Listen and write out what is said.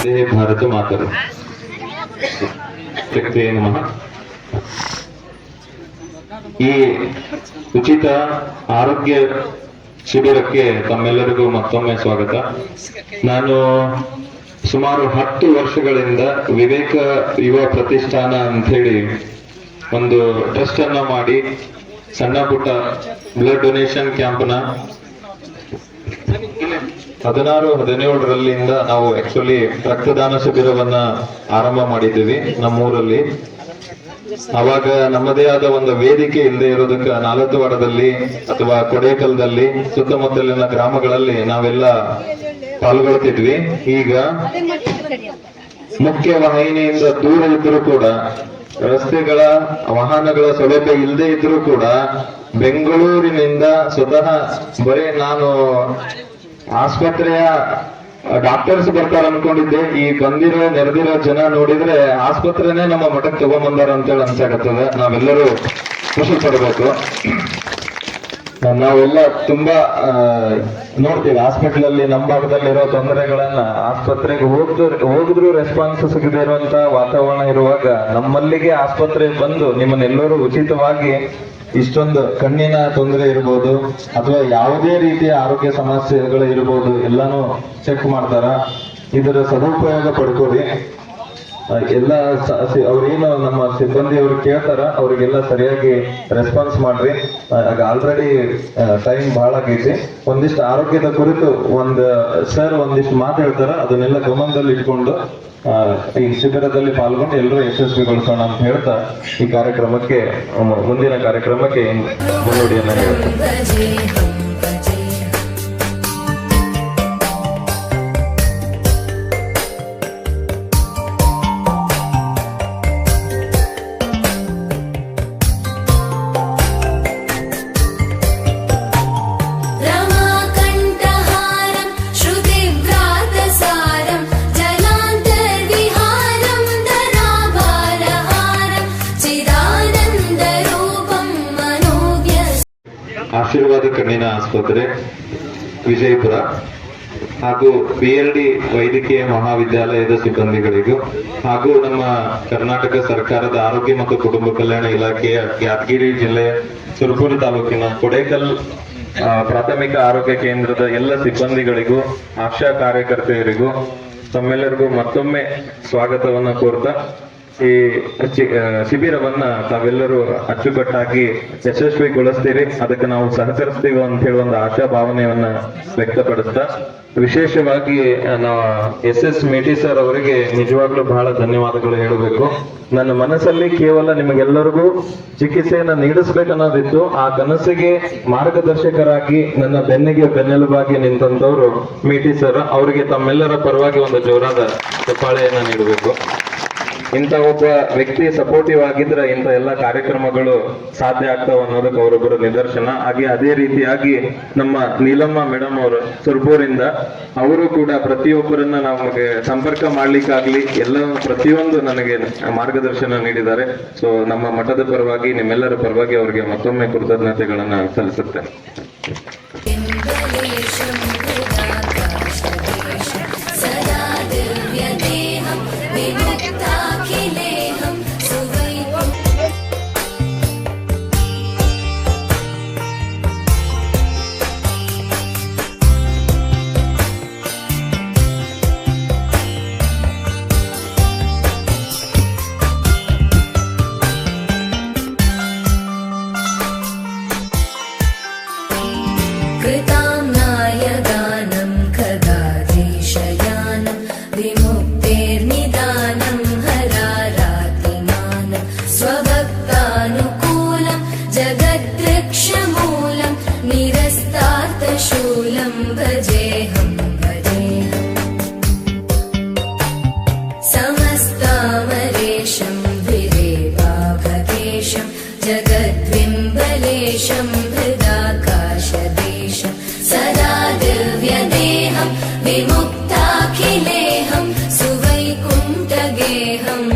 ವಂದೇ ಭಾರತ ಮಾತರಂ. ಶಕ್ತಿಯೇ ನಮಃ. ಈ ಉಚಿತ ಆರೋಗ್ಯ ಶಿಬಿರಕ್ಕೆ ತಮ್ಮೆಲ್ಲರಿಗೂ ಮತ್ತೊಮ್ಮೆ ಸ್ವಾಗತ. ನಾನು ಸುಮಾರು 10 ವರ್ಷಗಳಿಂದ ವಿವೇಕ ಯುವ ಪ್ರತಿಷ್ಠಾನ ಅಂತ ಹೇಳಿ ಒಂದು ಟ್ರಸ್ಟ್ ಅನ್ನ ಮಾಡಿ ಸಣ್ಣ ಪುಟ್ಟ ಬ್ಲಡ್ ಡೊನೇಷನ್ ಕ್ಯಾಂಪ್ನ 16-17 ನಾವು ಆಕ್ಚುಲಿ ರಕ್ತದಾನ ಶಿಬಿರವನ್ನ ಆರಂಭ ಮಾಡಿದ್ದೀವಿ ನಮ್ಮೂರಲ್ಲಿ. ಅವಾಗ ನಮ್ಮದೇ ಆದ ಒಂದು ವೇದಿಕೆ ಇಲ್ಲದೆ ಇರೋದಕ್ಕೆ ನಾಲತವಾಡದಲ್ಲಿ ಅಥವಾ ಕೊಡೇಕಲ್ದಲ್ಲಿ ಸುತ್ತಮುತ್ತಲಿನ ಗ್ರಾಮಗಳಲ್ಲಿ ನಾವೆಲ್ಲ ಪಾಲ್ಗೊಳ್ತಿದ್ವಿ. ಈಗ ಮುಖ್ಯ ವಾಹಿನಿಯಿಂದ ದೂರ ಇದ್ರೂ ಕೂಡ, ರಸ್ತೆಗಳ ವಾಹನಗಳ ಸೌಲಭ್ಯ ಇಲ್ಲದೆ ಇದ್ರೂ ಕೂಡ ಬೆಂಗಳೂರಿನಿಂದ ಸ್ವತಃ ಬರೀ ನಾನು ಆಸ್ಪತ್ರೆಯ ಡಾಕ್ಟರ್ಸ್ ಬರ್ತಾರ ಅನ್ಕೊಂಡಿದ್ದೆ. ಈ ನೆರೆದಿರೋ ಜನ ನೋಡಿದ್ರೆ ಆಸ್ಪತ್ರೆನೇ ನಮ್ಮ ಮಠಕ್ಕೆ ತಗೊಂಬಂದಾರ ಅಂತೇಳಿ ಅನ್ಸಾಕತ್ತದ. ನಾವೆಲ್ಲರೂ ಖುಷಿ ಪಡಬೇಕು. ನಾವೆಲ್ಲ ತುಂಬಾ ನೋಡ್ತೀವಿ ಹಾಸ್ಪಿಟಲ್ ಅಲ್ಲಿ ನಮ್ಮ ಭಾಗದಲ್ಲಿರೋ ತೊಂದರೆಗಳನ್ನ. ಆಸ್ಪತ್ರೆಗೆ ಹೋಗಿದ್ರು ರೆಸ್ಪಾನ್ಸ್ ಸಿಗದೆ ಇರುವಂತ ವಾತಾವರಣ ಇರುವಾಗ ನಮ್ಮಲ್ಲಿಗೆ ಆಸ್ಪತ್ರೆಗೆ ಬಂದು ನಿಮ್ಮನ್ನೆಲ್ಲರೂ ಉಚಿತವಾಗಿ ಇಷ್ಟೊಂದು ಕಣ್ಣಿನ ತೊಂದರೆ ಇರ್ಬೋದು ಅಥವಾ ಯಾವುದೇ ರೀತಿಯ ಆರೋಗ್ಯ ಸಮಸ್ಯೆಗಳು ಇರ್ಬೋದು ಎಲ್ಲಾನು ಚೆಕ್ ಮಾಡ್ತಾರ. ಇದರ ಸದುಪಯೋಗ ಪಡ್ಕೋರಿ. ಎಲ್ಲ ಅವ್ರೇನು ನಮ್ಮ ಸಿಬ್ಬಂದಿ ಅವ್ರು ಕೇಳ್ತಾರ ಅವ್ರಿಗೆಲ್ಲ ಸರಿಯಾಗಿ ರೆಸ್ಪಾನ್ಸ್ ಮಾಡ್ರಿ. ಆಲ್ರೆಡಿ ಟೈಮ್ ಬಹಳ ಆಗೈತಿ. ಒಂದಿಷ್ಟು ಆರೋಗ್ಯದ ಕುರಿತು ಒಂದಿಷ್ಟು ಮಾತು ಹೇಳ್ತಾರ, ಅದನ್ನೆಲ್ಲ ಗಮನದಲ್ಲಿ ಇಟ್ಕೊಂಡು ಈ ಶಿಬಿರದಲ್ಲಿ ಪಾಲ್ಗೊಂಡು ಎಲ್ಲರೂ ಯಶಸ್ವಿಗೊಳಿಸೋಣ ಅಂತ ಹೇಳ್ತಾ ಈ ಕಾರ್ಯಕ್ರಮಕ್ಕೆ ಮುಂದಿನ ಕಾರ್ಯಕ್ರಮಕ್ಕೆ ಮುನ್ನುಡಿಯನ್ನ ಹೇಳ್ತಾರೆ. ಆಶೀರ್ವಾದ ಕಣ್ಣಿನ ಆಸ್ಪತ್ರೆ ವಿಜಯಪುರ ಹಾಗೂ BLD ವೈದ್ಯಕೀಯ ಮಹಾವಿದ್ಯಾಲಯದ ಸಿಬ್ಬಂದಿಗಳಿಗೂ ಹಾಗೂ ನಮ್ಮ ಕರ್ನಾಟಕ ಸರ್ಕಾರದ ಆರೋಗ್ಯ ಮತ್ತು ಕುಟುಂಬ ಕಲ್ಯಾಣ ಇಲಾಖೆಯ ಯಾದಗಿರಿ ಜಿಲ್ಲೆಯ ಸುರಪುರ ತಾಲೂಕಿನ ಕೊಡೇಕಲ್ ಪ್ರಾಥಮಿಕ ಆರೋಗ್ಯ ಕೇಂದ್ರದ ಎಲ್ಲ ಸಿಬ್ಬಂದಿಗಳಿಗೂ ಆಶಾ ಕಾರ್ಯಕರ್ತೆಯರಿಗೂ ತಮ್ಮೆಲ್ಲರಿಗೂ ಮತ್ತೊಮ್ಮೆ ಸ್ವಾಗತವನ್ನ ಕೋರ್ತಾ ಈ ಶಿಬಿರವನ್ನ ತಾವೆಲ್ಲರೂ ಅಚ್ಚುಕಟ್ಟಾಗಿ ಯಶಸ್ವಿಗೊಳಿಸ್ತೀರಿ, ಅದಕ್ಕೆ ನಾವು ಸಹಕರಿಸ್ತೀವಿ ಅಂತ ಹೇಳಿ ಒಂದು ಆಶಾ ಭಾವನೆಯನ್ನ ವ್ಯಕ್ತಪಡಿಸ್ತಾ, ವಿಶೇಷವಾಗಿ SS ಮೇಟಿ ಸರ್ ಅವರಿಗೆ ನಿಜವಾಗ್ಲೂ ಬಹಳ ಧನ್ಯವಾದಗಳು ಹೇಳಬೇಕು. ನನ್ನ ಮನಸ್ಸಲ್ಲಿ ಕೇವಲ ನಿಮಗೆಲ್ಲರಿಗೂ ಚಿಕಿತ್ಸೆಯನ್ನ ನೀಡಿಸ್ಬೇಕನ್ನೋದಿತ್ತು. ಆ ಕನಸಿಗೆ ಮಾರ್ಗದರ್ಶಕರಾಗಿ ನನ್ನ ಬೆನ್ನೆಲುಬಾಗಿ ನಿಂತಂತವ್ರು ಮೇಟಿ ಸರ್. ಅವರಿಗೆ ತಮ್ಮೆಲ್ಲರ ಪರವಾಗಿ ಒಂದು ಜೋರಾದ ಚಪ್ಪಾಳೆಯನ್ನ ನೀಡಬೇಕು. ಇಂಥ ಒಬ್ಬ ವ್ಯಕ್ತಿ ಸಪೋರ್ಟಿವ್ ಆಗಿದ್ರೆ ಇಂಥ ಎಲ್ಲ ಕಾರ್ಯಕ್ರಮಗಳು ಸಾಧ್ಯ ಆಗ್ತಾವ ಅನ್ನೋದಕ್ಕೆ ಅವರೊಬ್ಬರು ನಿದರ್ಶನ. ಹಾಗೆ ಅದೇ ರೀತಿಯಾಗಿ ನಮ್ಮ ನೀಲಮ್ಮ ಮೇಡಮ್ ಅವರು ಸುರ್ಪೂರಿಂದ ಅವರು ಕೂಡ ಪ್ರತಿಯೊಬ್ಬರನ್ನ ನಮಗೆ ಸಂಪರ್ಕ ಮಾಡ್ಲಿಕ್ಕಾಗ್ಲಿ ಎಲ್ಲ ಪ್ರತಿಯೊಂದು ನನಗೆ ಮಾರ್ಗದರ್ಶನ ನೀಡಿದ್ದಾರೆ. ಸೊ ನಮ್ಮ ಮಠದ ಪರವಾಗಿ ನಿಮ್ಮೆಲ್ಲರ ಪರವಾಗಿ ಅವರಿಗೆ ಮತ್ತೊಮ್ಮೆ ಕೃತಜ್ಞತೆಗಳನ್ನ ಸಲ್ಲಿಸುತ್ತೇನೆ. जगद्विम्बलेशं हृदाकाशदेशं सदा दिव्यदेहं विमुक्ताखिलेहं सुवैकुण्ठगेहम्